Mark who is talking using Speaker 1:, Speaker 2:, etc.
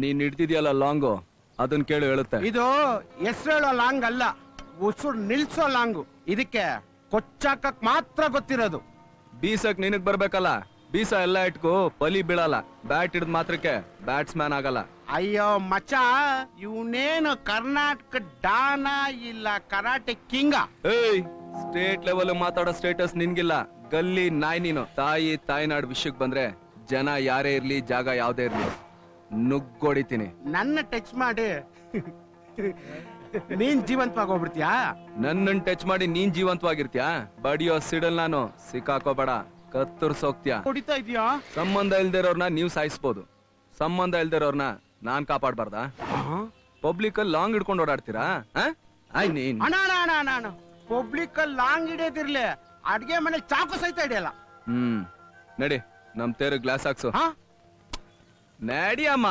Speaker 1: ನೀನ್ ಹಿಡ್ತಿದ್ಯಲ್ಲ ಲಾಂಗು ಅದನ್ ಕೇಳು ಹೇಳುತ್ತೆ.
Speaker 2: ಇದು ಹೆಸರೇಳೋ ಲಾಂಗ್ ಅಲ್ಲ, ಉಸುರು ನಿಲ್ಸೋ ಲಾಂಗು. ಇದಕ್ಕೆ ಕೊಚ್ಚಾಕಕ್ ಮಾತ್ರ ಗೊತ್ತಿರೋದು.
Speaker 1: ಬೀಸಕ್ ನಿನಗ್ ಬರ್ಬೇಕಲ್ಲ. ಬೀಸ ಎಲ್ಲ ಇಟ್ಕೋ ಬಲಿ ಬೀಳಲ್ಲ. ಬ್ಯಾಟ್ ಹಿಡ್ದ್ ಮಾತ್ರಕ್ಕೆ ಬ್ಯಾಟ್ಸ್ಮ್ಯಾನ್ ಆಗಲ್ಲ.
Speaker 2: ಅಯ್ಯೋ ಮಚ, ಇವನೇನು ಕರ್ನಾಟಕ ಡಾನ ಇಲ್ಲ ಕರಾಟೆ ಕಿಂಗ?
Speaker 1: ಏಯ್, ಸ್ಟೇಟ್ ಲೆವೆಲ್ ಮಾತಾಡೋ ಸ್ಟೇಟಸ್ ನಿನ್ಗಿಲ್ಲ. ಗಲ್ಲಿ ನಾಯಿ ನೀನು. ತಾಯಿನಾಡ್ ವಿಷಯಕ್ ಬಂದ್ರೆ ಜನ ಯಾರೇ ಇರ್ಲಿ, ಜಾಗ ಯಾವ್ದೇ ಇರ್ಲಿ, ನುಗ್ಗೊಡಿತೀನಿ.
Speaker 2: ನನ್ನ ಟಚ್ ಮಾಡಿ ನೀನ್ ಜೀವಂತವಾಗಿ ಹೋಗ್ಬಿಡ್ತೀಯಾ?
Speaker 1: ನನ್ನನ್ ಟಚ್ ಮಾಡಿ ನೀನ್ ಜೀವಂತವಾಗಿರ್ತೀಯಾ? ಬಡಿಯೋ ಸಿಡಲ್ ನಾನು. ಸಿಕ್ಕಾಕೋಬೇಡ, ಕತ್ತರ್ಸೋಗ್ತೀಯಾ.
Speaker 2: ಹೊಡಿತಾ ಇದೀಯಾ?
Speaker 1: ಸಂಬಂಧ ಇಲ್ದಿರೋರ್ನ ನೀವ್ ಸಾಯಿಸ್ಬೋದು, ಸಂಬಂಧ ಇಲ್ದಿರೋರ್ನ ನಾನ್ ಕಾಪಾಡ್ಬಾರ್ದಾ? ಪಬ್ಲಿಕ್ ಅಲ್ಲಿ ಲಾಂಗ್ ಹಿಡ್ಕೊಂಡು ಓಡಾಡ್ತೀರಾ?
Speaker 2: ಪಬ್ಲಿಕ್ ಅಲ್ಲಿ ಲಾಂಗ್ ಹಿಡಿಯೋದಿರ್ಲಿ, ಅಡ್ಗೆ ಮನೆ ಚಾಕು ಸಹಿತ ಹಿಡಿಯಲ್ಲ.
Speaker 1: ನಡಿ, ನಮ್ ತೇರು ಗ್ಲಾಸ್ ಹಾಕ್ಸು. ನಡಿ ಅಮ್ಮ.